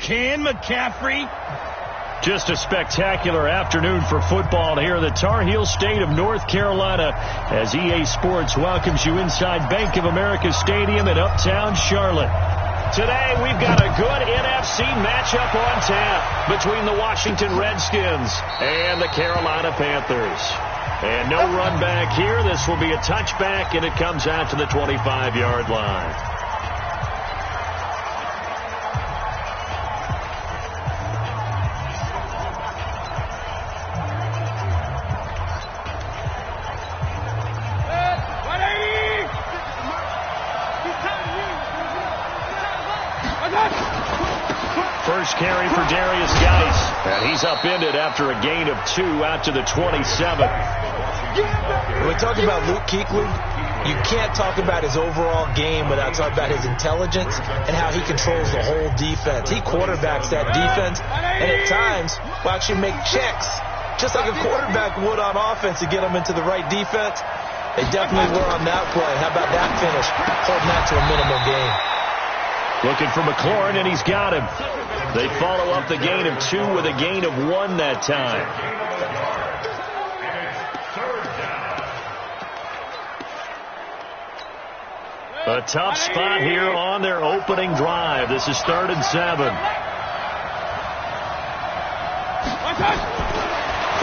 can, McCaffrey. Just a spectacular afternoon for football here in the Tar Heel state of North Carolina as EA Sports welcomes you inside Bank of America Stadium in Uptown Charlotte. Today, we've got a good NFC matchup on tap between the Washington Redskins and the Carolina Panthers. And no run back here. This will be a touchback, and it comes out to the 25-yard line. First carry for Darius Geis. And he's upended after a gain of 2 out to the 27. When we talk about Luke Kuechly, you can't talk about his overall game without talking about his intelligence and how he controls the whole defense. He quarterbacks that defense, and at times will actually make checks, just like a quarterback would on offense to get them into the right defense. They definitely were on that play. How about that finish? Holding that to a minimal gain. Looking for McLaurin, and he's got him. They follow up the gain of 2 with a gain of 1 that time. A tough spot here on their opening drive. This is 3rd and 7.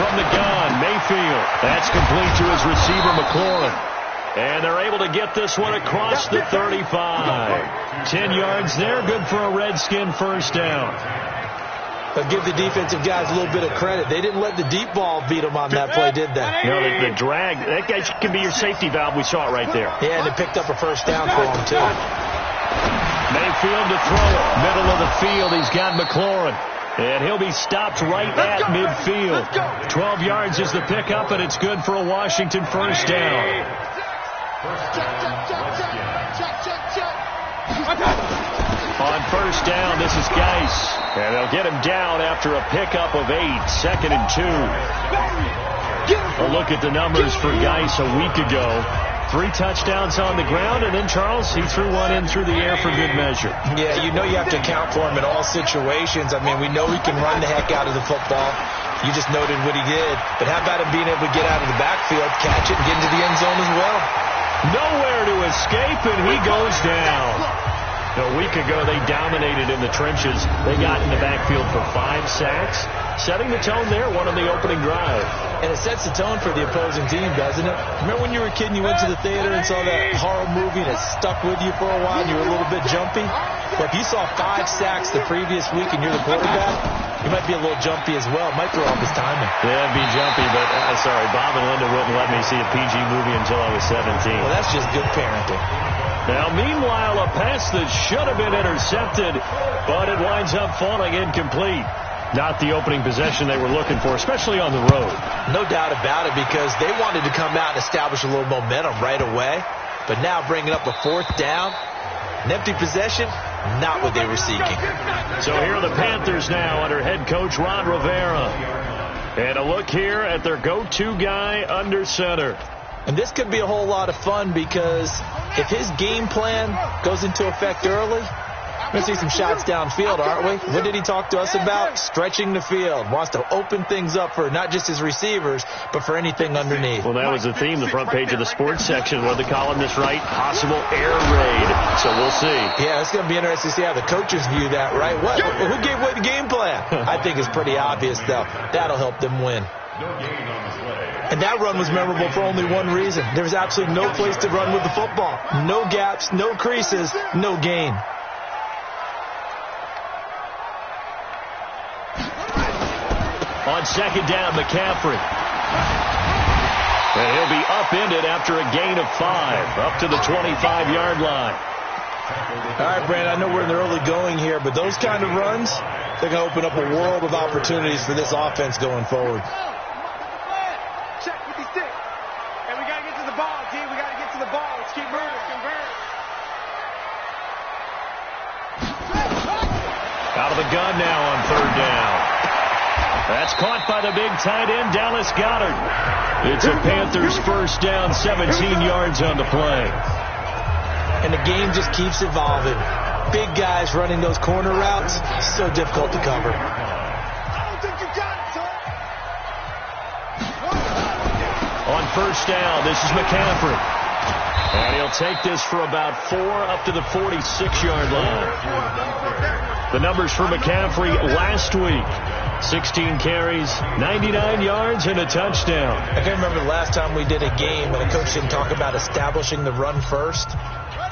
From the gun, Mayfield. That's complete to his receiver, McLaurin. And they're able to get this one across the 35. 10 yards there, good for a Redskin first down. But give the defensive guys a little bit of credit. They didn't let the deep ball beat them on that play, did they? No, the drag, that guy can be your safety valve. We saw it right there. Yeah, and they picked up a first down for him, too. Mayfield to throw it. Middle of the field, he's got McLaurin. And he'll be stopped right at midfield. 12 yards is the pickup, and it's good for a Washington first down. On first down, this is Geis. And they'll get him down after a pickup of 8. 2nd and 2. A look at the numbers for Geis a week ago. 3 touchdowns on the ground, and then, Charles, he threw one in through the air for good measure. Yeah, you know you have to account for him in all situations. I mean, we know he can run the heck out of the football. You just noted what he did. But how about him being able to get out of the backfield, catch it, and get into the end zone as well? Nowhere to escape, and he goes down. A week ago, they dominated in the trenches. They got in the backfield for 5 sacks, setting the tone there, one on the opening drive. And it sets the tone for the opposing team, doesn't it? Remember when you were a kid and you went to the theater and saw that horror movie and it stuck with you for a while and you were a little bit jumpy? Well, if you saw 5 sacks the previous week and you're the quarterback, you might be a little jumpy as well. It might throw off his timing. Yeah, it'd be jumpy, but sorry, Bob and Linda wouldn't let me see a PG movie until I was 17. Well, that's just good parenting. Now, meanwhile, a pass that should have been intercepted, but it winds up falling incomplete. Not the opening possession they were looking for, especially on the road. No doubt about it, because they wanted to come out and establish a little momentum right away. But now bringing up a 4th down, an empty possession, not what they were seeking. So here are the Panthers now under head coach Ron Rivera. And a look here at their go-to guy under center. And this could be a whole lot of fun, because if his game plan goes into effect early, we're going to see some shots downfield, aren't we? What did he talk to us about? Stretching the field. Wants to open things up for not just his receivers, but for anything underneath. Well, that was the theme, the front page of the sports section. What the columnist write? Possible air raid. So we'll see. Yeah, it's going to be interesting to see how the coaches view that, right? What? Who gave away the game plan? I think it's pretty obvious, though. That'll help them win. And that run was memorable for only one reason. There was absolutely no place to run with the football. No gaps, no creases, no gain. On 2nd down, McCaffrey. And he'll be upended after a gain of 5, up to the 25-yard line. All right, Brandon, I know we're in the early going here, but those kind of runs, they're going to open up a world of opportunities for this offense going forward. Check with the stick. And we got to get to the ball, D. We got to get to the ball. Let's keep moving. Out of the gun now on 3rd down. That's caught by the big tight end, Dallas Goedert. It's a Panthers first down, 17 yards on the play. And the game just keeps evolving. Big guys running those corner routes, so difficult to cover. I don't think you got it, son. On first down, this is McCaffrey. And he'll take this for about 4 up to the 46-yard line. The numbers for McCaffrey last week. 16 carries, 99 yards, and a touchdown. I can't remember the last time we did a game when a coach didn't talk about establishing the run first.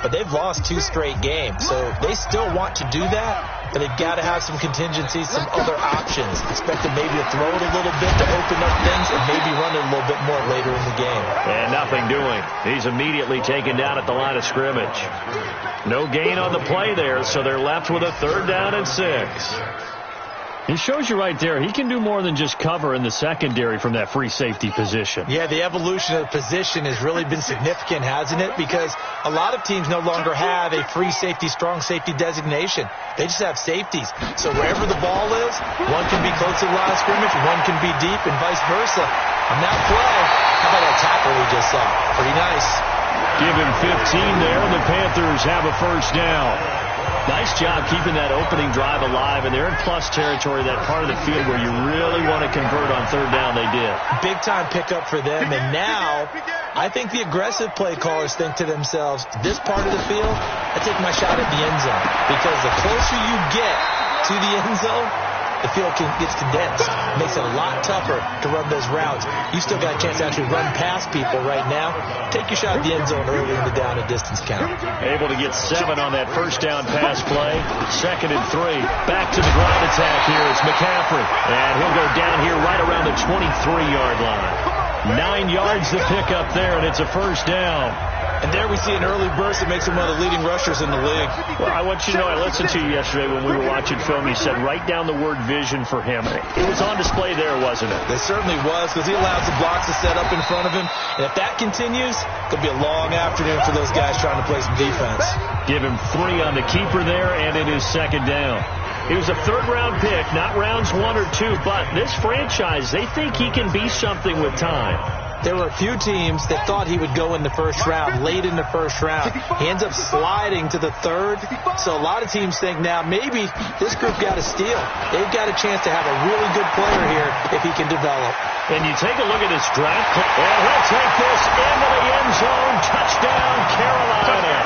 But they've lost 2 straight games, so they still want to do that. But they've got to have some contingencies, some other options. Expect them maybe to throw it a little bit to open up things and maybe run it a little bit more later in the game. And nothing doing. He's immediately taken down at the line of scrimmage. No gain on the play there, so they're left with a 3rd down and 6. He shows you right there, he can do more than just cover in the secondary from that free safety position. Yeah, the evolution of the position has really been significant, hasn't it? Because a lot of teams no longer have a free safety, strong safety designation. They just have safeties. So wherever the ball is, one can be close to the line of scrimmage, one can be deep, and vice versa. On that play, how about that tackle we just saw? Pretty nice. Give him 15 there, and the Panthers have a first down. Nice job keeping that opening drive alive, and they're in plus territory, that part of the field where you really want to convert on 3rd down. They did. Big-time pickup for them, and now I think the aggressive play callers think to themselves, this part of the field, I take my shot at the end zone, because the closer you get to the end zone, the field gets condensed. It makes it a lot tougher to run those routes. You still got a chance to actually run past people right now. Take your shot at the end zone early in the down and distance count. Able to get 7 on that first down pass play. 2nd and 3. Back to the ground attack here. It's McCaffrey. And he'll go down here right around the 23-yard line. 9 yards to pick up there, and it's a first down. And there we see an early burst that makes him one of the leading rushers in the league. Well, I want you to know, I listened to you yesterday when we were watching film. You said write down the word vision for him. It was on display there, wasn't it? It certainly was, because he allows the blocks to set up in front of him. And if that continues, it could be a long afternoon for those guys trying to play some defense. Give him 3 on the keeper there, and it is 2nd down. He was a 3rd-round pick, not rounds 1 or 2, but this franchise, they think he can be something with time. There were a few teams that thought he would go in the first round, late in the first round. He ends up sliding to the 3rd. So a lot of teams think now maybe this group got a steal. They've got a chance to have a really good player here if he can develop. And you take a look at his draft, and he'll take this into the end zone. Touchdown, Carolina.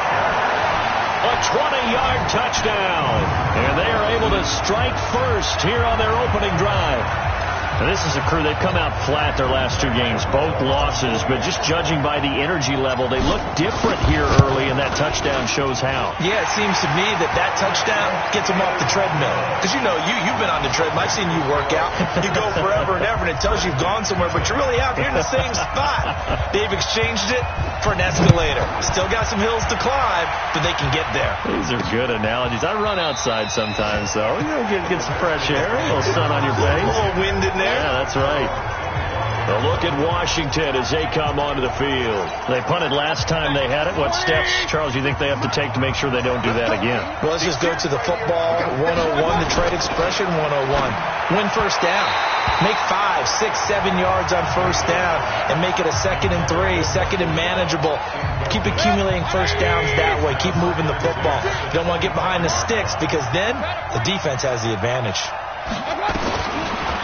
A 20-yard touchdown. And they are able to strike first here on their opening drive. Now, this is a crew, they've come out flat their last 2 games, both losses, but just judging by the energy level, they look different here early, and that touchdown shows how. Yeah, it seems to me that touchdown gets them off the treadmill. Because, you know, you've been on the treadmill. I've seen you work out. You go forever and ever, and it tells you you've gone somewhere, but you're really out here in the same spot. They've exchanged it for an escalator. Still got some hills to climb, but they can get there. These are good analogies. I run outside sometimes, though. You know, get some fresh air, a little sun on your face. A little wind in there. Yeah, that's right. A look at Washington as they come onto the field. They punted last time they had it. What steps, Charles, you think they have to take to make sure they don't do that again? Well, let's just go to the football 101, the trade expression 101. Win first down. Make 5, 6, 7 yards on first down and make it a 2nd and 3, 2nd and manageable. Keep accumulating first downs that way. Keep moving the football. You don't want to get behind the sticks because then the defense has the advantage.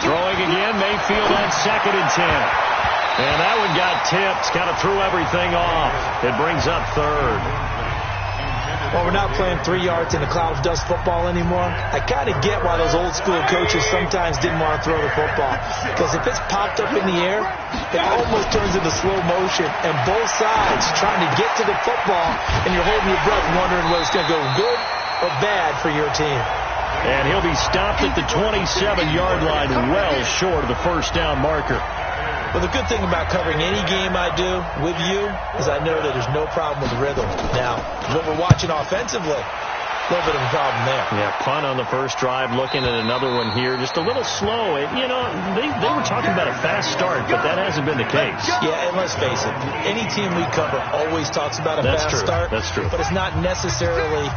Throwing again, Mayfield on 2nd and 10. And that one got tipped, kind of threw everything off. It brings up 3rd. Well, we're not playing 3 yards in a cloud of dust football anymore. I kind of get why those old school coaches sometimes didn't want to throw the football. Because if it's popped up in the air, it almost turns into slow motion. And both sides trying to get to the football, and you're holding your breath wondering whether it's going to go good or bad for your team. And he'll be stopped at the 27-yard line, well short of the first down marker. Well, the good thing about covering any game I do with you is I know that there's no problem with rhythm. Now, what we're watching offensively, a little bit of a problem there. Yeah, punt on the first drive, looking at another one here, just a little slow. You know, they were talking about a fast start, but that hasn't been the case. Yeah, and let's face it, any team we cover always talks about a fast start. That's true. But it's not necessarily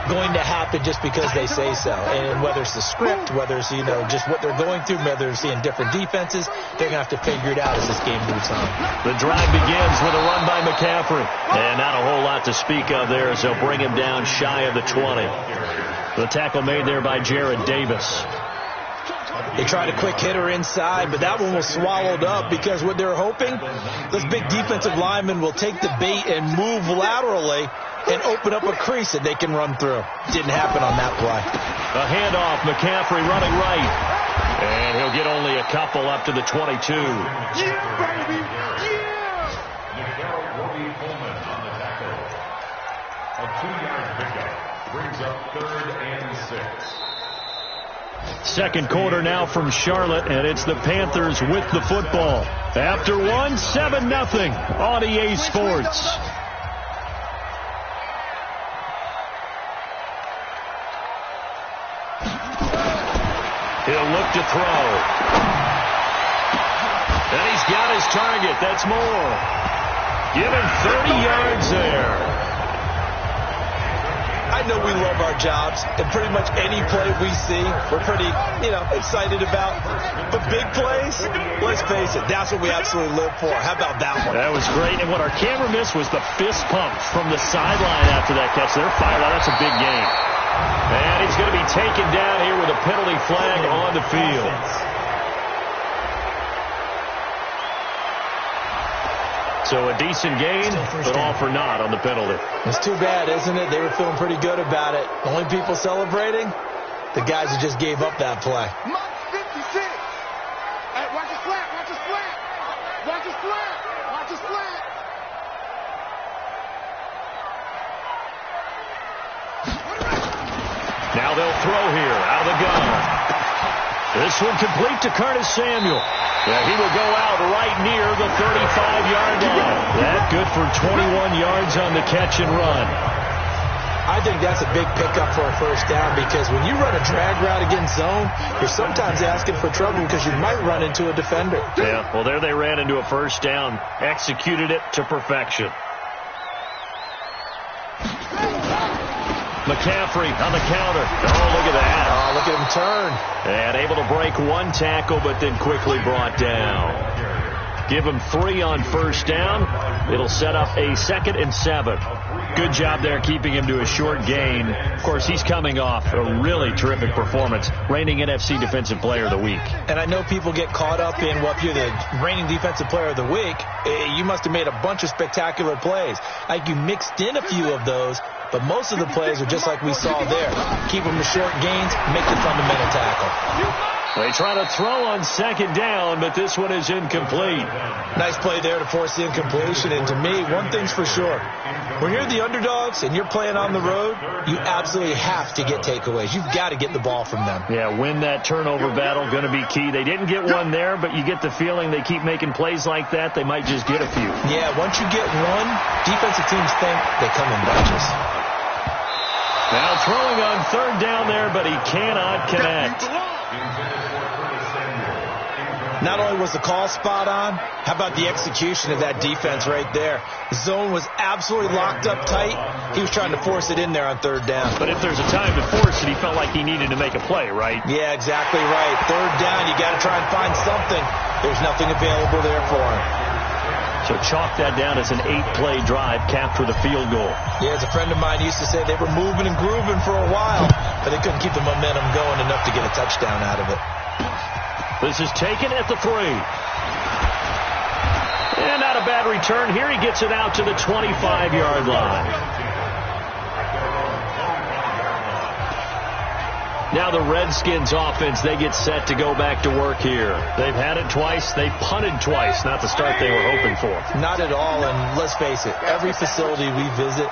going to happen just because they say so. And whether it's the script, whether it's, just what they're going through, whether they're seeing different defenses, they're going to have to figure it out as this game moves on. The drive begins with a run by McCaffrey. And not a whole lot to speak of there as they'll bring him down shy of the 20. The tackle made there by Jared Davis. They tried a quick hitter inside, but that one was swallowed up because what they're hoping, those big defensive linemen will take the bait and move laterally and open up a crease that they can run through. Didn't happen on that play. A handoff, McCaffrey running right. And he'll get only a couple up to the 22. Yeah, baby! Yeah! A 2-yard pickup brings up 3rd and 6. Second quarter now from Charlotte, and it's the Panthers with the football. After one, 7-0 on EA Sports. He'll look to throw. And he's got his target. That's more. Give him 30 yards there. I know we love our jobs, and pretty much any play we see, we're pretty, excited about. But big plays, let's face it, that's what we absolutely live for. How about that one? That was great, and what our camera missed was the fist pump from the sideline after that catch. They're fired out. That's a big game. And he's going to be taken down here with a penalty flag on the field. So a decent gain, but all for naught on the penalty. It's too bad, isn't it? They were feeling pretty good about it. The only people celebrating, the guys who just gave up that play. Mark 56. Hey, watch his flat, watch his flat. Watch his flat, watch his flat. Now they'll throw here out of the gun. This one complete to Curtis Samuel. Yeah, he will go out right near the 35-yard line. That good for 21 yards on the catch and run. I think that's a big pickup for a first down because when you run a drag route against zone, you're sometimes asking for trouble because you might run into a defender. Yeah, well, there they ran into a first down. Executed it to perfection. McCaffrey on the counter. Oh, look at that. Oh, look at him turn. And able to break one tackle, but then quickly brought down. Give him 3 on first down. It'll set up a 2nd and 7. Good job there keeping him to a short gain. Of course, he's coming off a really terrific performance, reigning NFC Defensive Player of the Week. And I know people get caught up in, well, if you're the reigning Defensive Player of the Week, you must have made a bunch of spectacular plays. Like you mixed in a few of those, but most of the plays are just like we saw there. Keep them to short gains, make the fundamental tackle. They try to throw on 2nd down, but this one is incomplete. Nice play there to force the incompletion. And to me, one thing's for sure. When you're the underdogs and you're playing on the road, you absolutely have to get takeaways. You've got to get the ball from them. Yeah, win that turnover battle, going to be key. They didn't get one there, but you get the feeling they keep making plays like that, they might just get a few. Yeah, once you get one, defensive teams think they come in bunches. Now throwing on 3rd down there, but he cannot connect. Not only was the call spot on, how about the execution of that defense right there? The zone was absolutely locked up tight. He was trying to force it in there on 3rd down. But if there's a time to force it, he felt like he needed to make a play, right? Yeah, exactly right. 3rd down, you got to try and find something. There's nothing available there for him. So chalk that down as an 8-play drive capped with a field goal. Yeah, as a friend of mine used to say, they were moving and grooving for a while, but they couldn't keep the momentum going enough to get a touchdown out of it. This is taken at the 3. And not a bad return. Here he gets it out to the 25-yard line. Now the Redskins offense, they get set to go back to work here. They've had it twice. They've punted twice. Not the start they were hoping for. Not at all, and let's face it, every facility we visit,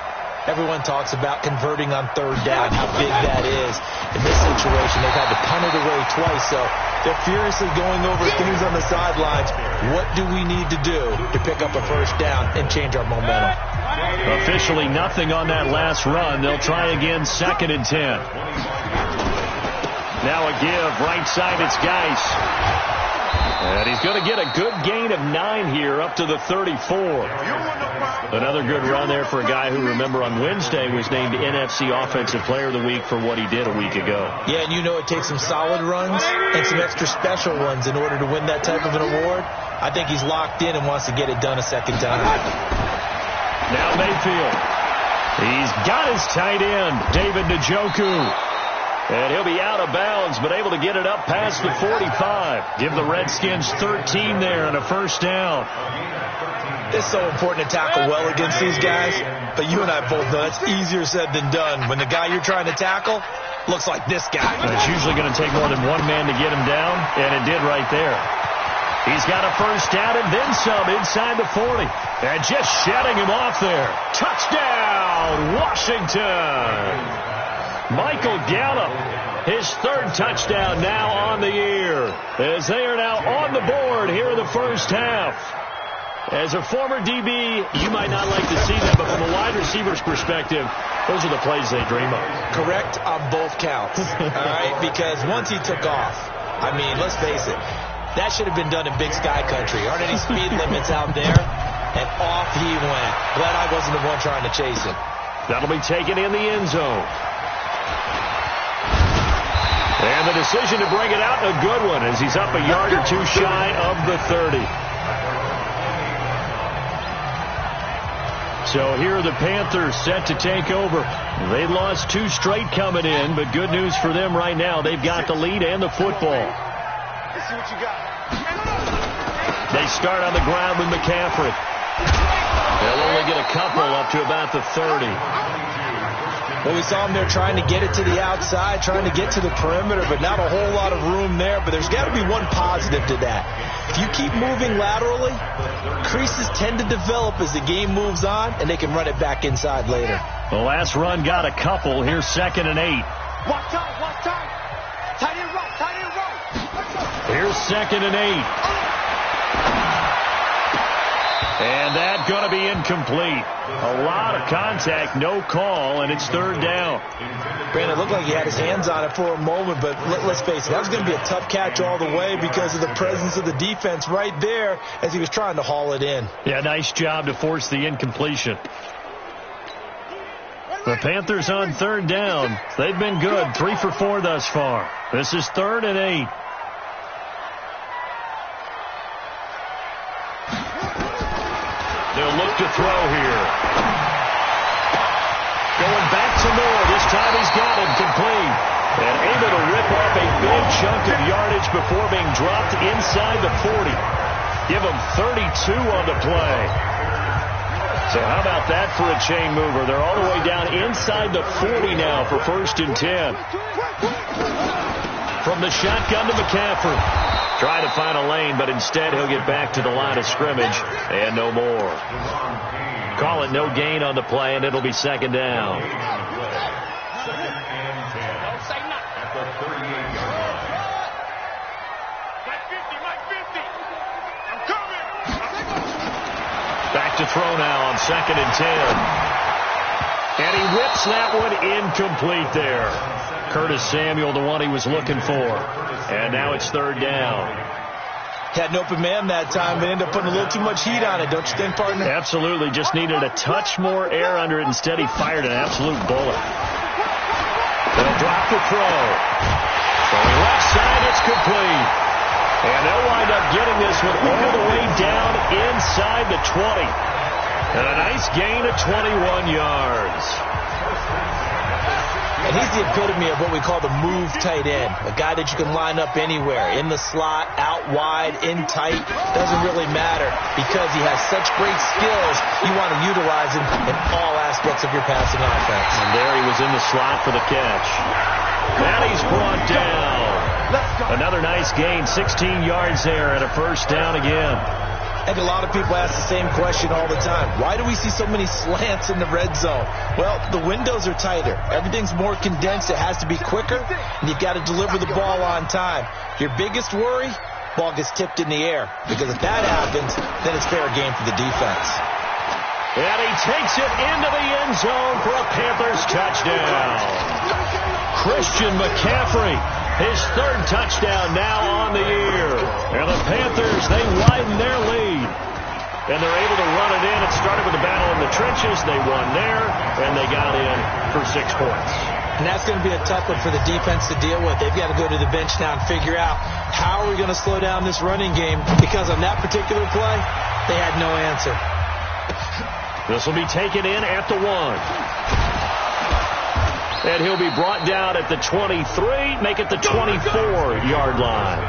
everyone talks about converting on 3rd down, how big that is. In this situation, they've had to punt it away twice, so they're furiously going over things on the sidelines. What do we need to do to pick up a first down and change our momentum? Officially nothing on that last run. They'll try again, 2nd and 10. Now a give, right side, it's Geis. And he's going to get a good gain of 9 here up to the 34. Another good run there for a guy who, remember, on Wednesday was named NFC Offensive Player of the Week for what he did a week ago. Yeah, and you know it takes some solid runs and some extra special ones in order to win that type of an award. I think he's locked in and wants to get it done a second time. Now Mayfield. He's got his tight end, David Njoku. And he'll be out of bounds, but able to get it up past the 45. Give the Redskins 13 there and a first down. It's so important to tackle well against these guys, but you and I both know that's easier said than done. When the guy you're trying to tackle looks like this guy. And it's usually going to take more than one man to get him down, and it did right there. He's got a first down and then some inside the 40. And just shutting him off there. Touchdown, Washington. Michael Gallup, his third touchdown now on the year, as they are now on the board here in the first half. As a former DB, you might not like to see that, but from a wide receiver's perspective, those are the plays they dream of. Correct on both counts, all right? Because once he took off, I mean, let's face it, that should have been done in Big Sky Country. Aren't any speed limits out there? And off he went. Glad I wasn't the one trying to chase him. That'll be taken in the end zone. And the decision to bring it out, a good one, as he's up a yard or two shy of the 30. So here are the Panthers set to take over. They lost 2 straight coming in, but good news for them right now. They've got the lead and the football. Let's see what you got. They start on the ground with McCaffrey. They'll only get a couple up to about the 30. Well, we saw him there trying to get it to the outside, trying to get to the perimeter, but not a whole lot of room there. But there's got to be one positive to that. If you keep moving laterally, creases tend to develop as the game moves on, and they can run it back inside later. The last run got a couple. Here's 2nd and 8. Watch time. Tight end right. Here's 2nd and 8. And that's going to be incomplete. A lot of contact, no call, and it's 3rd down. Brandon, it looked like he had his hands on it for a moment, but let's face it, that was going to be a tough catch all the way because of the presence of the defense right there as he was trying to haul it in. Yeah, nice job to force the incompletion. The Panthers on 3rd down. They've been good, 3 for 4 thus far. This is 3rd and 8. They'll look to throw here. Going back to Moore. This time he's got it complete. And able to rip off a big chunk of yardage before being dropped inside the 40. Give him 32 on the play. So how about that for a chain mover? They're all the way down inside the 40 now for 1st and 10. From the shotgun to McCaffrey. Try to find a lane, but instead he'll get back to the line of scrimmage, and no more. Call it no gain on the play, and it'll be 2nd down. Back to throw now on 2nd and 10. And he whips that one incomplete there. Curtis Samuel, the one he was looking for. And now it's 3rd down. Had an open man that time, but ended up putting a little too much heat on it, don't you think, partner? Absolutely. Just needed a touch more air under it. Instead, he fired an absolute bullet. They'll drop the throw. Going left side, it's complete. And they'll wind up getting this one all the way down inside the 20. And a nice gain of 21 yards. And he's the epitome of what we call the move tight end. A guy that you can line up anywhere. In the slot, out wide, in tight. Doesn't really matter because he has such great skills. You want to utilize him in all aspects of your passing offense. And there he was in the slot for the catch. And he's brought down. Another nice gain. 16 yards there and a 1st down again. And a lot of people ask the same question all the time. Why do we see so many slants in the red zone? Well, the windows are tighter. Everything's more condensed. It has to be quicker, and you've got to deliver the ball on time. Your biggest worry, ball gets tipped in the air. Because if that happens, then it's fair game for the defense. And he takes it into the end zone for a Panthers touchdown. Christian McCaffrey His third touchdown now on the year. And the Panthers, they widen their lead. And they're able to run it in. It started with a battle in the trenches. They won there, and they got in for 6 points. And that's going to be a tough one for the defense to deal with. They've got to go to the bench now and figure out how are we going to slow down this running game, because on that particular play, they had no answer. This will be taken in at the 1. And he'll be brought down at the 23, make it the 24-yard line.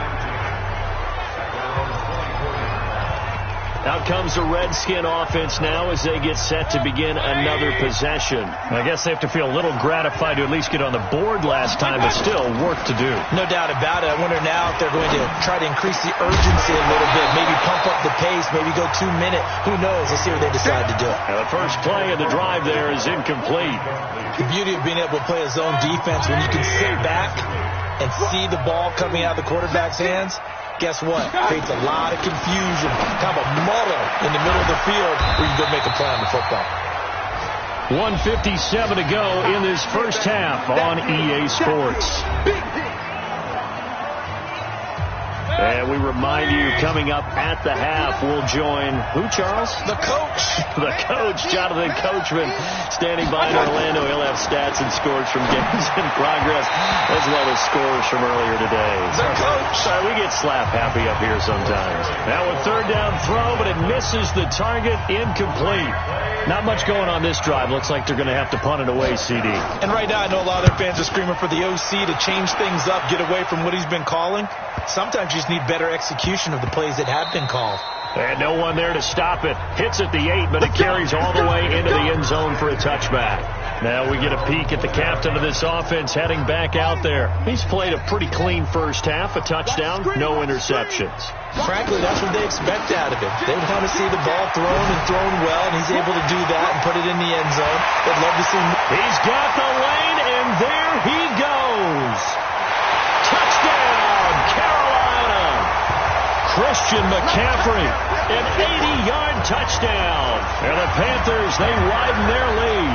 Out comes the Redskin offense now as they get set to begin another possession. I guess they have to feel a little gratified to at least get on the board last time, but still work to do. No doubt about it. I wonder now if they're going to try to increase the urgency a little bit, maybe pump up the pace, maybe go 2-minute. Who knows? Let's see what they decide to do. Now the first play of the drive there is incomplete. The beauty of being able to play a zone defense when you can sit back and see the ball coming out of the quarterback's hands, guess what? Creates a lot of confusion, kind of a muddle in the middle of the field where you can go make a play on the football. 1:57 to go in this first half on EA Sports. And we remind you, coming up at the half, we'll join who, Charles? The coach. The coach, Jonathan Coachman, standing by in Orlando. He'll have stats and scores from games in progress, as well as scores from earlier today. The coach. We get slap happy up here sometimes. Now a third down throw, but it misses the target, incomplete. Not much going on this drive. Looks like they're going to have to punt it away, CD. And right now, I know a lot of their fans are screaming for the OC to change things up, get away from what he's been calling. Sometimes you just need better execution of the plays that have been called. And no one there to stop it. Hits at the 8, but it carries all the way into the end zone for a touchback. Now we get a peek at the captain of this offense heading back out there. He's played a pretty clean first half, a touchdown, no interceptions. Frankly, that's what they expect out of him. They want to see the ball thrown and thrown well, and he's able to do that and put it in the end zone. They'd love to see him. He's got the lane, and there he goes. Touchdown, Carolina. Christian McCaffrey, an 80-yard touchdown. And the Panthers, they widen their lead.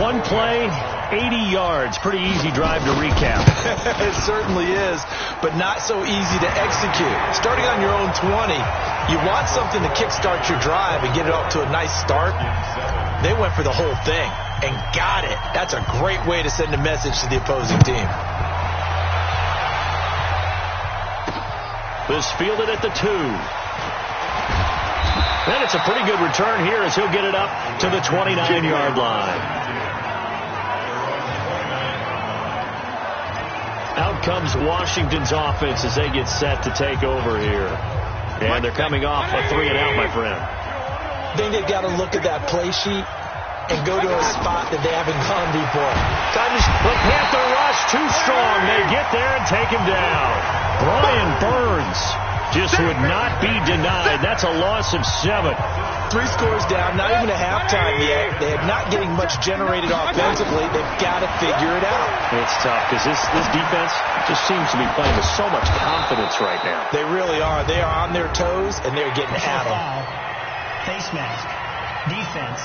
One play, 80 yards. Pretty easy drive to recap. It certainly is, but not so easy to execute. Starting on your own 20, you want something to kickstart your drive and get it off to a nice start. They went for the whole thing and got it. That's a great way to send a message to the opposing team. This fielded at the 2. And it's a pretty good return here as he'll get it up to the 29-yard line. Out comes Washington's offense as they get set to take over here. And they're coming off a 3-and-out, my friend. I think they've got to look at that play sheet and go to a spot that they haven't gone before. The Panther rush too strong. They get there and take him down. Brian Burns just would not be denied. That's a loss of 7. 3 scores down, not even a halftime yet. They are not getting much generated offensively. They've got to figure it out. It's tough because this defense just seems to be playing with so much confidence right now. They really are. They are on their toes, and they're getting at them. Face mask. Defense.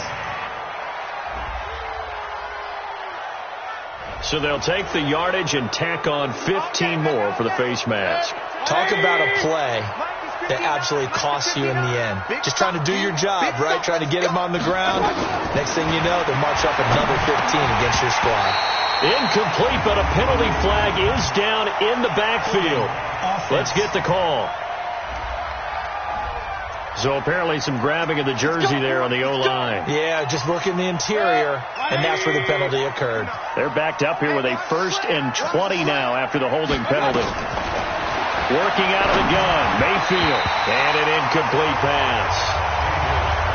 So they'll take the yardage and tack on 15 more for the face mask. Talk about a play that absolutely costs you in the end. Just trying to do your job, right? Trying to get him on the ground. Next thing you know, they'll march up another 15 against your squad. Incomplete, but a penalty flag is down in the backfield. Let's get the call. So apparently some grabbing of the jersey there on the O-line. Yeah, just working the interior, and that's where the penalty occurred. They're backed up here with a 1st and 20 now after the holding penalty. Working out of the gun, Mayfield, and an incomplete pass.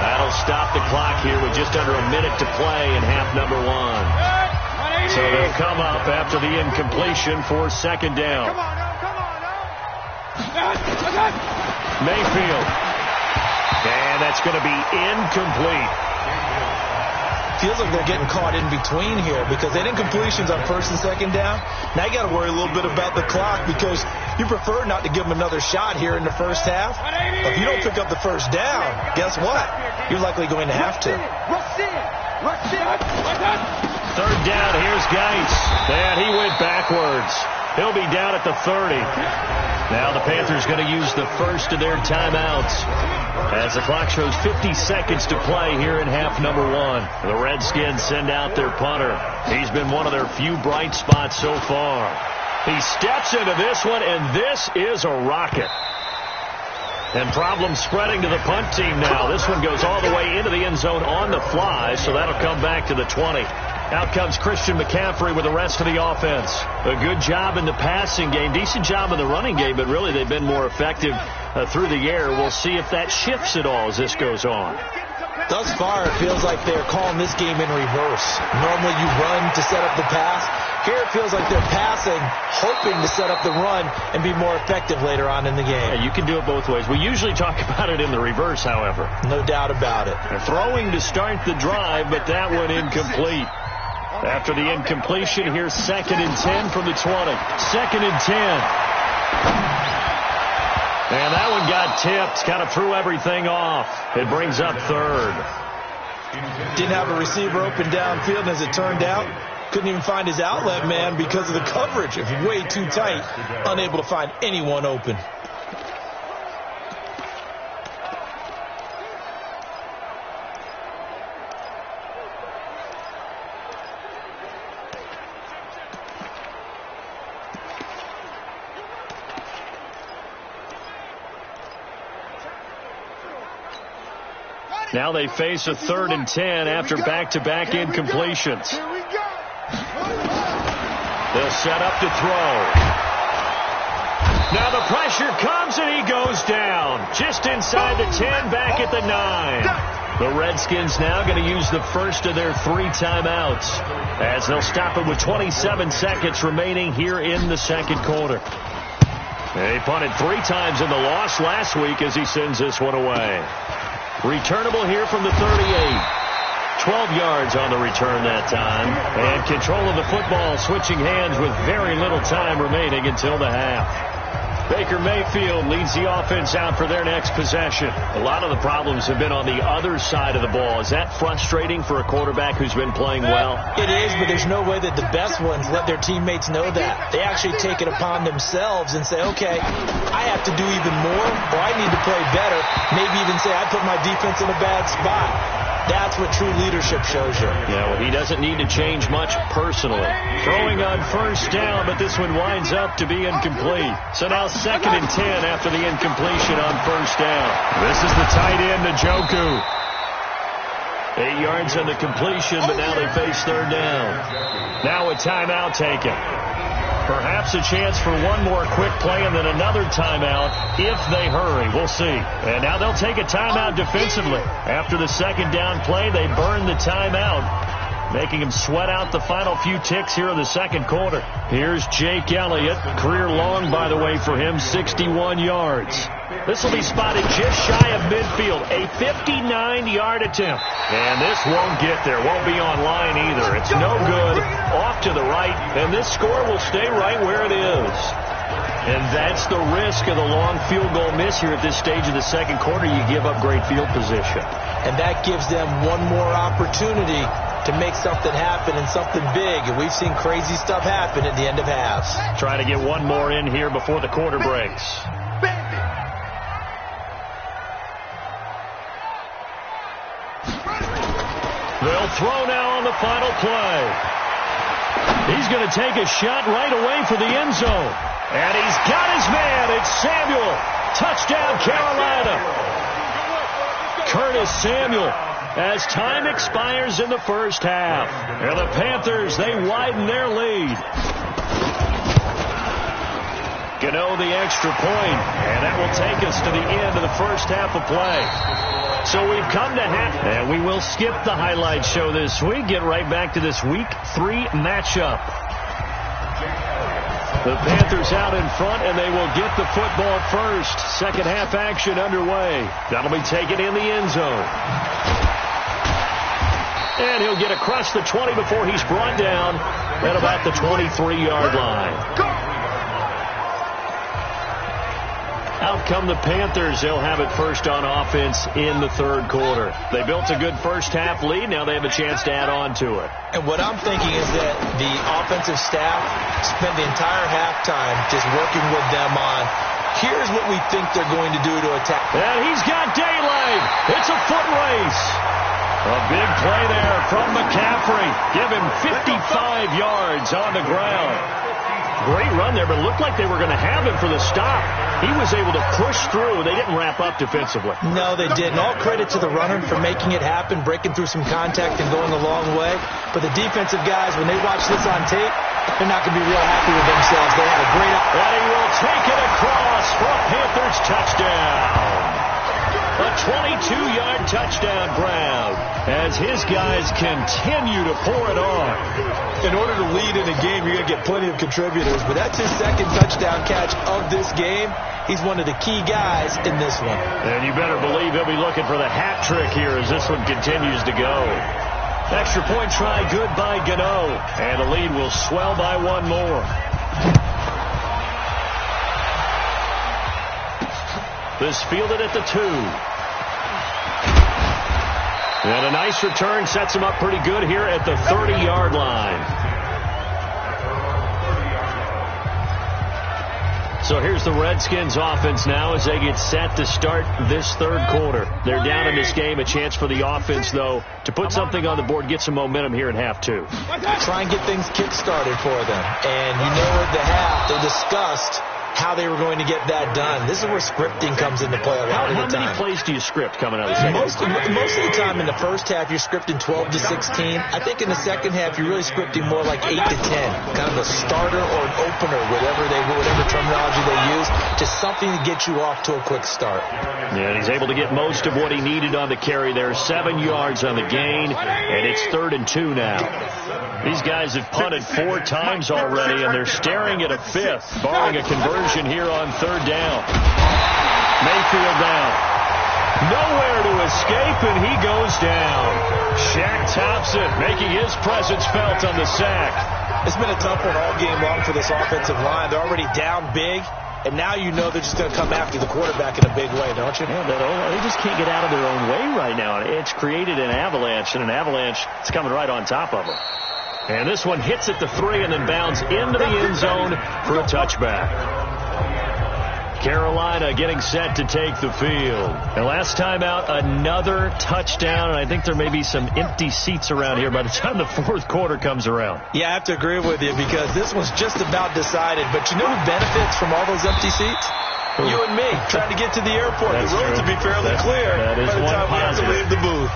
That'll stop the clock here with just under a minute to play in half number 1. So they'll come up after the incompletion for 2nd down. Mayfield. And that's going to be incomplete. Feels like they're getting caught in between here because they didn't completions on 1st and 2nd down. Now you got to worry a little bit about the clock because you prefer not to give them another shot here in the first half. If you don't pick up the 1st down, guess what? You're likely going to have to. third down, here's Geis. And he went backwards. He'll be down at the 30. Now the Panthers going to use the first of their timeouts as the clock shows 50 seconds to play here in half number 1. The Redskins send out their punter. He's been one of their few bright spots so far. He steps into this one, and this is a rocket. And problems spreading to the punt team now. This one goes all the way into the end zone on the fly, so that'll come back to the 20. Out comes Christian McCaffrey with the rest of the offense. A good job in the passing game, decent job in the running game, but really they've been more effective through the air. We'll see if that shifts at all as this goes on. Thus far, it feels like they're calling this game in reverse. Normally you run to set up the pass. Here it feels like they're passing, hoping to set up the run and be more effective later on in the game. Yeah, you can do it both ways. We usually talk about it in the reverse, however. No doubt about it. They're throwing to start the drive, but that one incomplete. After the incompletion, here's 2nd and 10 from the 20. 2nd and 10. And that one got tipped, kind of threw everything off. It brings up 3rd. Didn't have a receiver open downfield, and as it turned out, couldn't even find his outlet man because of the coverage. It's way too tight, unable to find anyone open. Now they face a 3rd and 10 after back-to-back incompletions. They'll set up to throw. Now the pressure comes and he goes down. Just inside the 10, back at the 9. The Redskins now going to use the first of their 3 timeouts as they'll stop it with 27 seconds remaining here in the second quarter. They punted 3 times in the loss last week as he sends this one away. Returnable here from the 38. 12 yards on the return that time. And control of the football switching hands with very little time remaining until the half. Baker Mayfield leads the offense out for their next possession. A lot of the problems have been on the other side of the ball. Is that frustrating for a quarterback who's been playing well? It is, but there's no way that the best ones let their teammates know that. They actually take it upon themselves and say, okay, I have to do even more, or I need to play better. Maybe even say, I put my defense in a bad spot. That's what true leadership shows you. Yeah, well, he doesn't need to change much personally. Throwing on first down, but this one winds up to be incomplete. So now 2nd and 10 after the incompletion on first down. This is the tight end, Njoku. 8 yards on the completion, but now they face 3rd down. Now a timeout taken. Perhaps a chance for one more quick play and then another timeout if they hurry. We'll see. And now they'll take a timeout defensively. After the 2nd down play, they burn the timeout, making him sweat out the final few ticks here in the second quarter. Here's Jake Elliott. Career long, by the way, for him, 61 yards. This will be spotted just shy of midfield. A 59-yard attempt. And this won't get there. Won't be on line either. It's no good. Off to the right. And this score will stay right where it is. And that's the risk of the long field goal miss here at this stage of the second quarter. You give up great field position. And that gives them one more opportunity to make something happen and something big. And we've seen crazy stuff happen at the end of halves. Trying to get one more in here before the quarter breaks. They'll throw now on the final play. He's going to take a shot right away for the end zone. And he's got his man. It's Samuel. Touchdown, Carolina. Curtis Samuel as time expires in the first half. And the Panthers, they widen their lead. Gano the extra point, and that will take us to the end of the first half of play. So we've come to half, and we will skip the highlight show this week. Get right back to this Week 3 matchup. The Panthers out in front, and they will get the football first. Second half action underway. That'll be taken in the end zone. And he'll get across the 20 before he's brought down at about the 23-yard line. Out come the Panthers. They'll have it first on offense in the third quarter. They built a good first-half lead. Now they have a chance to add on to it. And what I'm thinking is that the offensive staff spent the entire halftime just working with them on, here's what we think they're going to do to attack. And he's got daylight. It's a foot race. A big play there from McCaffrey. Give him 55 yards on the ground. Great run there, but it looked like they were going to have him for the stop. He was able to push through. They didn't wrap up defensively. No, they didn't. All credit to the runner for making it happen, breaking through some contact and going a long way. But the defensive guys, when they watch this on tape, they're not going to be real happy with themselves. They had a great... And he will take it across for a Panthers touchdown. A 22-yard touchdown grab as his guys continue to pour it on. In order to lead in a game, you're going to get plenty of contributors, but that's his second touchdown catch of this game. He's one of the key guys in this one. And you better believe he'll be looking for the hat trick here as this one continues to go. Extra point try good by Gano, and the lead will swell by one more. This fielded at the 2. And a nice return sets him up pretty good here at the 30-yard line. So here's the Redskins offense now as they get set to start this third quarter. They're down in this game. A chance for the offense, though, to put something on the board, get some momentum here in half 2. Try and get things kick-started for them. And you know at the half, they discussed how they were going to get that done. This is where scripting comes into play a lot of the time. How many plays do you script coming out of the second? Most of the time in the first half, you're scripting 12 to 16. I think in the second half, you're really scripting more like 8 to 10. Kind of a starter or an opener, whatever terminology they use, just something to get you off to a quick start. Yeah, he's able to get most of what he needed on the carry there. 7 yards on the gain, and it's 3rd and 2 now. These guys have punted 4 times already, and they're staring at a 5th, barring a conversion here on 3rd down. Mayfield down. Nowhere to escape, and he goes down. Shaq tops it, making his presence felt on the sack. It's been a tough one all game long for this offensive line. They're already down big, and now you know they're just going to come after the quarterback in a big way, don't you? Yeah, they just can't get out of their own way right now. It's created an avalanche, and an avalanche is coming right on top of them. And this one hits at the 3 and then bounds into the end zone for a touchback. Carolina getting set to take the field. And last time out, another touchdown. And I think there may be some empty seats around here by the time the 4th quarter comes around. Yeah, I have to agree with you because this one's just about decided. But you know who benefits from all those empty seats? You and me, trying to get to the airport. That's the roads true. will be fairly clear by the time we have to leave the booth.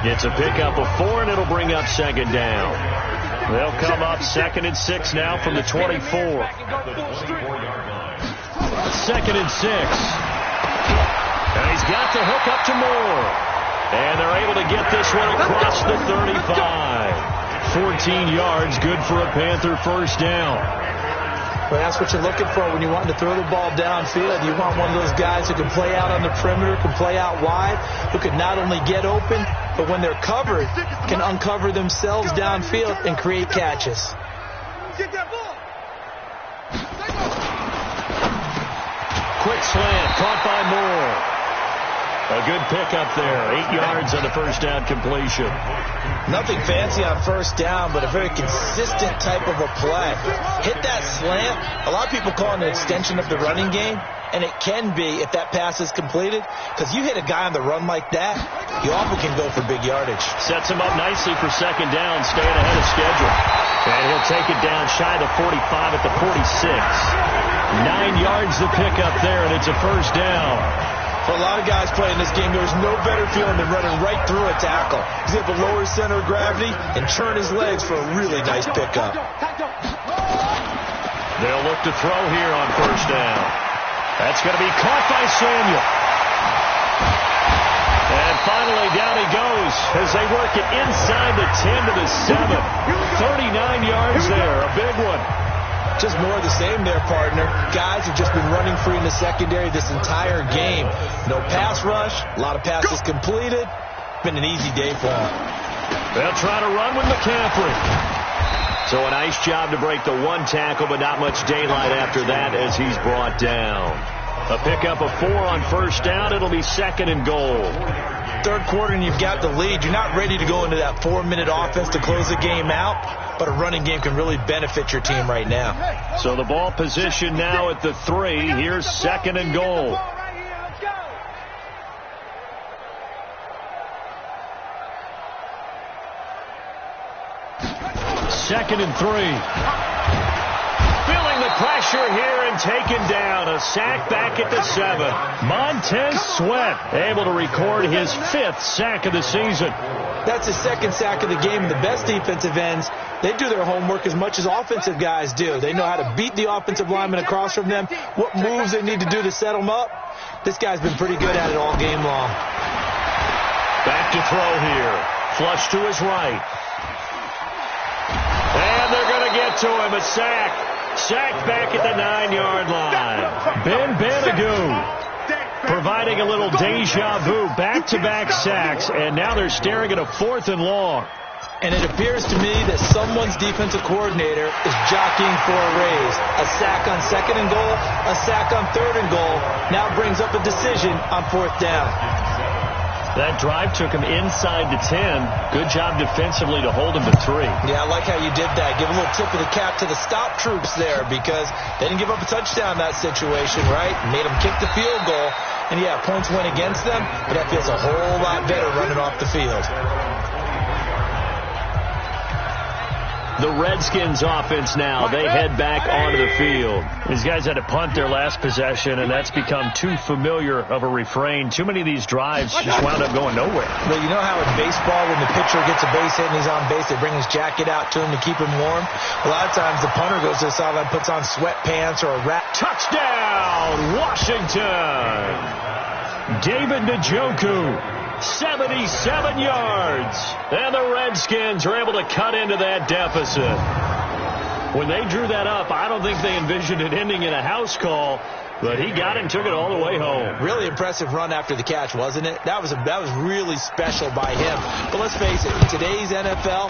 It's a pickup of 4, and it'll bring up 2nd down. They'll come up 2nd and 6 now from the 24. 2nd and 6. And he's got the hook up to Moore. And they're able to get this one across the 35. 14 yards, good for a Panther first down. Well, that's what you're looking for when you want to throw the ball downfield. You want one of those guys who can play out on the perimeter, can play out wide, who can not only get open, but when they're covered, can uncover themselves downfield and create catches. Get that ball. Quick slant, caught by Moore. A good pickup there. 8 yards on the first down completion. Nothing fancy on first down, but a very consistent type of a play. Hit that slant. A lot of people call it an extension of the running game, and it can be if that pass is completed, because you hit a guy on the run like that, you often can go for big yardage. Sets him up nicely for 2nd down, staying ahead of schedule. And he'll take it down shy of the 45 at the 46. 9 yards to pick up there, and it's a first down. For a lot of guys playing this game, there's no better feeling than running right through a tackle. He's able to lower his center of gravity and turn his legs for a really nice pickup. They'll look to throw here on first down. That's going to be caught by Samuel. And finally, down he goes as they work it inside the 10 to the 7. 39 yards there, a big one. Just more of the same there, partner. Guys have just been running free in the secondary this entire game. No pass rush, a lot of passes completed. Been an easy day for them. They'll try to run with McCaffrey. So a nice job to break the 1 tackle, but not much daylight after that as he's brought down. A pickup of 4 on first down. It'll be second and goal. Third quarter and you've got the lead. You're not ready to go into that 4-minute offense to close the game out, but a running game can really benefit your team right now. So the ball position now at the 3. Here's second and goal. Second and 3. Feeling the pressure here and taken down. A sack back at the 7. Montez Sweat able to record his 5th sack of the season. That's his 2nd sack of the game. The best defensive ends, they do their homework as much as offensive guys do. They know how to beat the offensive lineman across from them, what moves they need to do to set them up. This guy's been pretty good at it all game long. Back to throw here. Flush to his right. And they're going to get to him. A sack. Sacked back at the 9-yard line. Ben Benagoo providing a little deja vu. Back-to-back sacks, and now they're staring at a 4th and long. And it appears to me that someone's defensive coordinator is jockeying for a raise. A sack on 2nd and goal, a sack on 3rd and goal. Now brings up a decision on 4th down. That drive took him inside the 10. Good job defensively to hold him to 3. Yeah, I like how you did that. Give a little tip of the cap to the stop troops there because they didn't give up a touchdown in that situation, right? Made them kick the field goal. And, yeah, points went against them, but that feels a whole lot better running off the field. The Redskins offense now. They head back onto the field. These guys had to punt their last possession, and that's become too familiar of a refrain. Too many of these drives just wound up going nowhere. Well, you know how in baseball when the pitcher gets a base hit and he's on base, they bring his jacket out to him to keep him warm? A lot of times the punter goes to the sideline, puts on sweatpants or a wrap. Touchdown, Washington! David Njoku. 77 yards. And the Redskins are able to cut into that deficit. When they drew that up, I don't think they envisioned it ending in a house call, but he got it and took it all the way home. Really impressive run after the catch, wasn't it? That was really special by him. But let's face it, in today's NFL,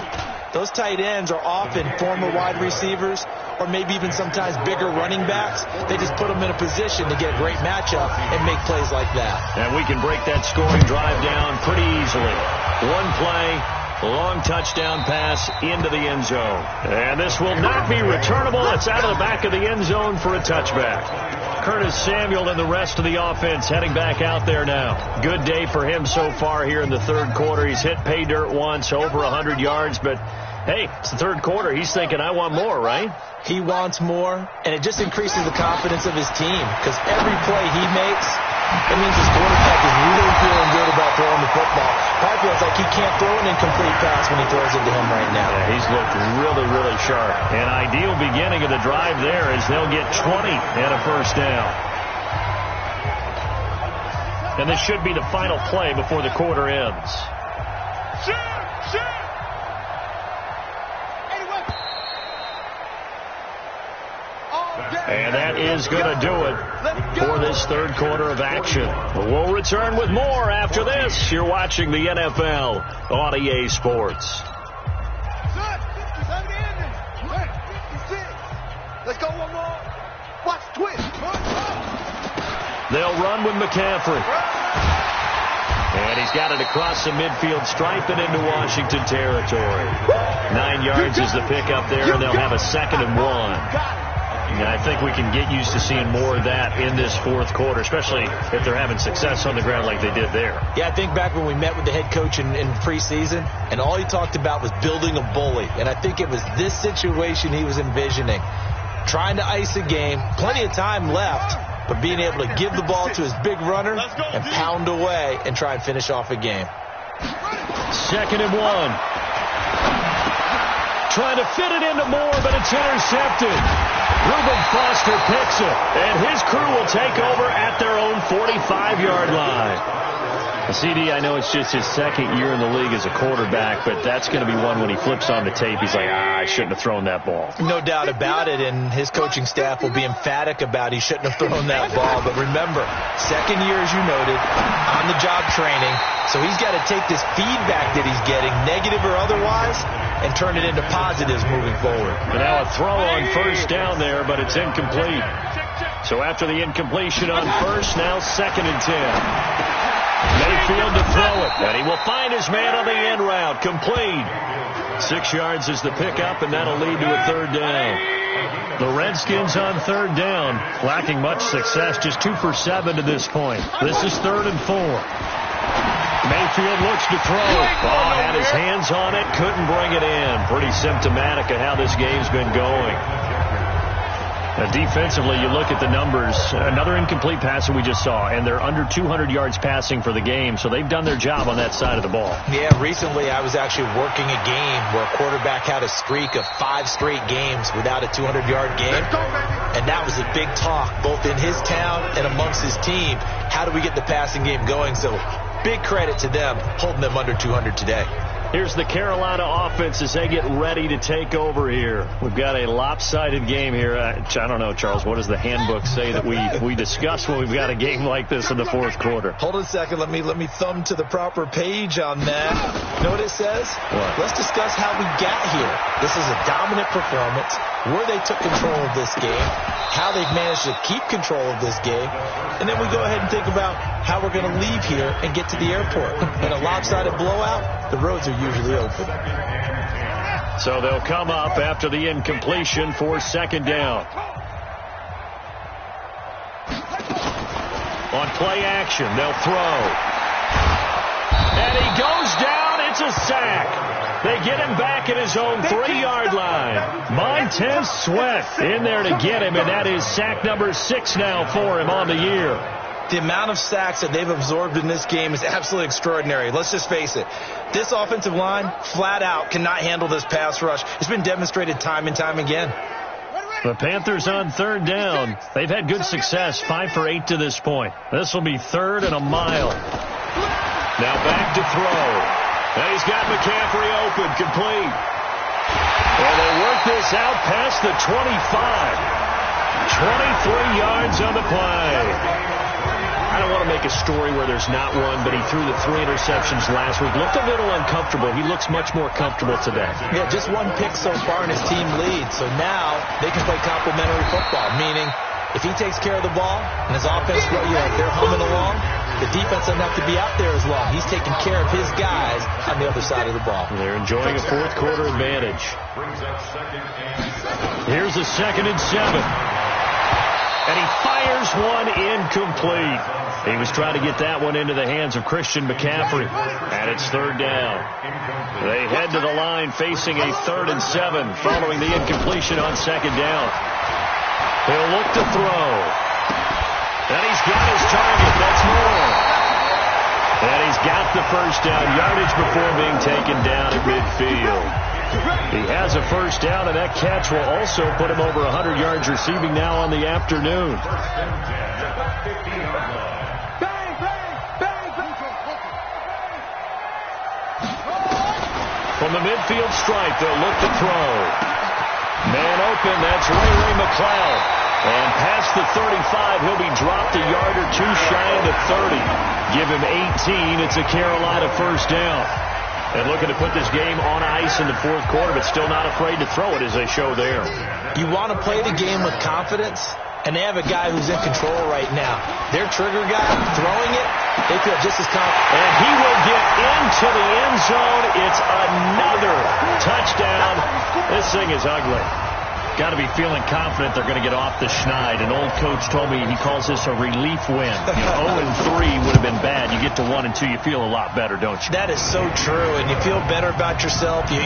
those tight ends are often former wide receivers or maybe even sometimes bigger running backs. They just put them in a position to get a great matchup and make plays like that. And we can break that scoring drive down pretty easily. One play, long touchdown pass into the end zone. And this will not be returnable. It's out of the back of the end zone for a touchback. Curtis Samuel and the rest of the offense heading back out there now. Good day for him so far here in the 3rd quarter. He's hit pay dirt once, over 100 yards, but hey, it's the 3rd quarter. He's thinking, I want more, right? He wants more, and it just increases the confidence of his team because every play he makes, it means his quarterback is really feeling good about throwing the football. Probably feels like he can't throw an incomplete pass when he throws it to him right now. Yeah, he's looked really, really sharp. An ideal beginning of the drive there as they'll get 20 and a 1st down. And this should be the final play before the quarter ends. And that is going to do it for this 3rd quarter of action. We'll return with more after this. You're watching the NFL on EA Sports. Let's go one more. Watch twist. They'll run with McCaffrey. And he's got it across the midfield stripe and into Washington territory. 9 yards is the pickup there, and they'll have a 2nd and 1. And I think we can get used to seeing more of that in this 4th quarter, especially if they're having success on the ground like they did there. Yeah, I think back when we met with the head coach in preseason, and all he talked about was building a bully. And I think it was this situation he was envisioning. Trying to ice a game, plenty of time left, but being able to give the ball to his big runner and pound away and try and finish off a game. 2nd and 1. Trying to fit it into Moore, but it's intercepted. Reuben Foster picks it, and his crew will take over at their own 45-yard line. CD, I know it's just his 2nd year in the league as a quarterback, but that's going to be one when he flips on the tape, he's like, I shouldn't have thrown that ball. No doubt about it, and his coaching staff will be emphatic about he shouldn't have thrown that ball. But remember, 2nd year, as you noted, on-the-job training, so he's got to take this feedback that he's getting, negative or otherwise, and turn it into positives moving forward. And now a throw on 1st down there, but it's incomplete. So after the incompletion on first, now 2nd and 10. Mayfield to throw it, and he will find his man on the end route. Complete. 6 yards is the pickup, and that'll lead to a 3rd down. The Redskins on 3rd down, lacking much success, just 2 for 7 to this point. This is 3rd and 4. Mayfield looks to throw. Had his hands on it, couldn't bring it in. Pretty symptomatic of how this game's been going. Defensively, you look at the numbers. Another incomplete pass that we just saw, and they're under 200 yards passing for the game, so they've done their job on that side of the ball. Yeah, recently I was actually working a game where a quarterback had a streak of 5 straight games without a 200-yard game, and that was a big talk both in his town and amongst his team. How do we get the passing game going? So big credit to them holding them under 200 today. Here's the Carolina offense as they get ready to take over here. We've got a lopsided game here. I don't know, Charles, what does the handbook say that we discuss when we've got a game like this in the 4th quarter? Hold on a second. Let me thumb to the proper page on that. You know what it says? What? Let's discuss how we got here. This is a dominant performance, where they took control of this game, how they've managed to keep control of this game, and then we go ahead and think about how we're going to leave here and get to the airport. In a lopsided blowout, the roads are usually open. So they'll come up after the incompletion for 2nd down. On play action, they'll throw. And he goes down. It's a sack. They get him back at his own 3-yard line. Montez Sweat in there to get him, and that is sack number 6 now for him on the year. The amount of sacks that they've absorbed in this game is absolutely extraordinary. Let's just face it. This offensive line, flat out, cannot handle this pass rush. It's been demonstrated time and time again. The Panthers on 3rd down. They've had good success, 5 for 8 to this point. This will be 3rd and a mile. Now back to throw. And he's got McCaffrey open, complete. And they work this out past the 25. 23 yards on the play. I don't want to make a story where there's not one, but he threw the 3 interceptions last week. Looked a little uncomfortable. He looks much more comfortable today. Yeah, just 1 pick so far in his team lead. So now they can play complementary football, meaning if he takes care of the ball and his offense, if they're humming along, the defense doesn't have to be out there as long. He's taking care of his guys on the other side of the ball. They're enjoying a 4th quarter advantage. Here's a 2nd and 7. And he fires one incomplete. He was trying to get that one into the hands of Christian McCaffrey. And it's 3rd down. They head to the line facing a 3rd and 7 following the incompletion on 2nd down. He'll look to throw. And he's got his target. That's more. And he's got the 1st down yardage before being taken down at midfield. He has a 1st down, and that catch will also put him over 100 yards receiving now on the afternoon. From the midfield stripe, they'll look to throw. Man open, that's Ray McLeod. And past the 35, he'll be dropped a yard or 2 shy of the 30. Give him 18. It's a Carolina 1st down. And looking to put this game on ice in the 4th quarter, but still not afraid to throw it as they show there. You want to play the game with confidence, and they have a guy who's in control right now. Their trigger guy throwing it, they feel just as confident. And he will get into the end zone. It's another touchdown. This thing is ugly. Got to be feeling confident they're going to get off the schneid. An old coach told me he calls this a relief win. 0-3 would have been bad. You get to 1 and 2, you feel a lot better, don't you? That is so true, and you feel better about yourself. You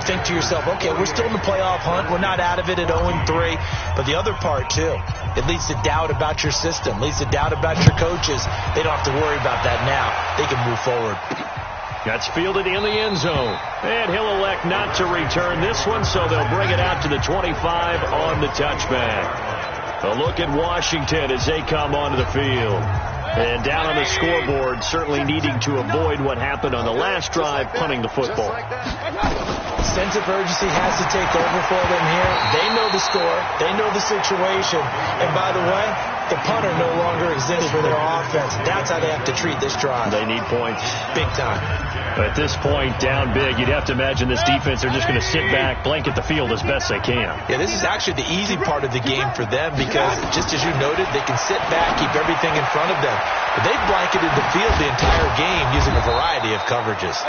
think to yourself, okay, we're still in the playoff hunt. We're not out of it at 0-3. But the other part, too, it leads to doubt about your system, leads to doubt about your coaches. They don't have to worry about that now. They can move forward. That's fielded in the end zone. And he'll elect not to return this one, so they'll bring it out to the 25 on the touchback. A look at Washington as they come onto the field. And down on the scoreboard, certainly needing to avoid what happened on the last drive, punting the football. Sense of urgency has to take over for them here. They know the score. They know the situation. And by the way, The punter no longer exists for their offense. That's how they have to treat this drive. They need points. Big time. At this point, down big, you'd have to imagine this defense are just going to sit back, blanket the field as best they can. Yeah, this is actually the easy part of the game for them because, just as you noted, they can sit back, keep everything in front of them. But they've blanketed the field the entire game using a variety of coverages.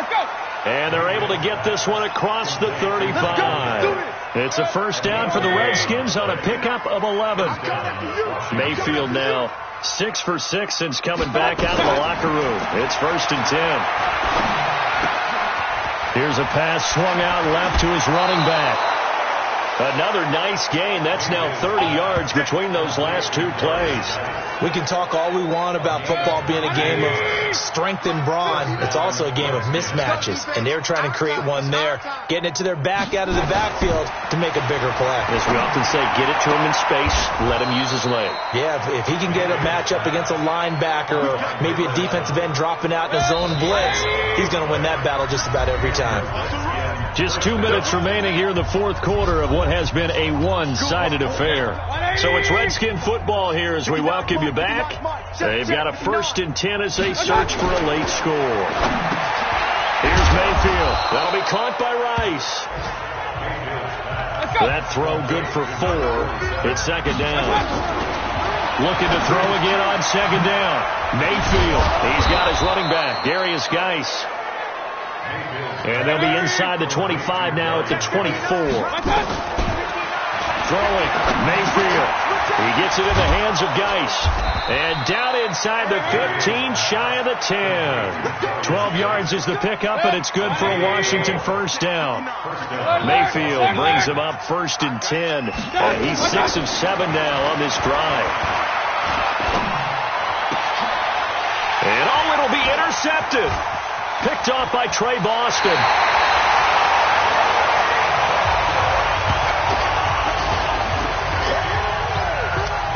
And they're able to get this one across the 35. It's a first down for the Redskins on a pickup of 11. Mayfield now 6 for 6 since coming back out of the locker room. It's 1st and 10. Here's a pass swung out left to his running back. Another nice gain. That's now 30 yards between those last two plays. We can talk all we want about football being a game of strength and brawn. It's also a game of mismatches, and they're trying to create one there, getting it to their back out of the backfield to make a bigger play. As we often say, get it to him in space, let him use his leg. Yeah, if he can get a matchup against a linebacker or maybe a defensive end dropping out in a zone blitz, he's going to win that battle just about every time. Just 2 minutes remaining here in the fourth quarter of what has been a one-sided affair. So it's Redskin football here as we welcome you back. They've got a 1st and 10 as they search for a late score. Here's Mayfield. That'll be caught by Rice. That throw good for 4. It's 2nd down. Looking to throw again on 2nd down. Mayfield. He's got his running back, Darius Geis. And they'll be inside the 25 now at the 24. Throwing, Mayfield. He gets it in the hands of Geis. And down inside the 15, shy of the 10. 12 yards is the pickup, and it's good for a Washington first down. Mayfield brings him up 1st and 10. He's 6 of 7 now on this drive. And it'll be intercepted. Picked off by Trey Boston.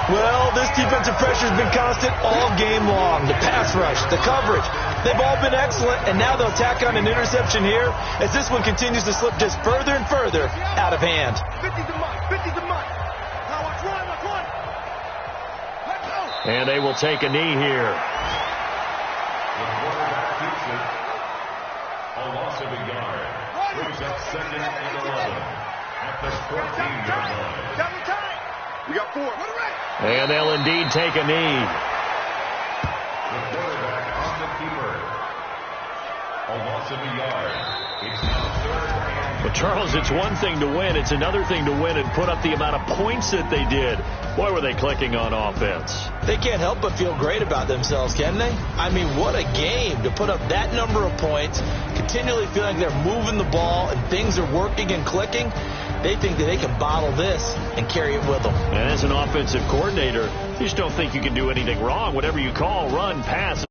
Well, this defensive pressure has been constant all game long. The pass rush, the coverage, they've all been excellent, and now they'll tack on an interception here as this one continues to slip just further and further out of hand. 50's a month. 50's a month. Now watch one. Let's go. And they will take a knee here. The quarterback keeps it. A loss of a yard. Brings up 2nd and 11 at the 14-yard line. Double time. We got 4. And they'll indeed take a knee. The quarterback on the keeper. A loss of a yard. It's now 3rd and... But Charles, it's one thing to win. It's another thing to win and put up the amount of points that they did. Boy, were they clicking on offense. They can't help but feel great about themselves, can they? I mean, what a game to put up that number of points, continually feeling they're moving the ball and things are working and clicking. They think that they can bottle this and carry it with them. And as an offensive coordinator, you just don't think you can do anything wrong. Whatever you call, run, pass.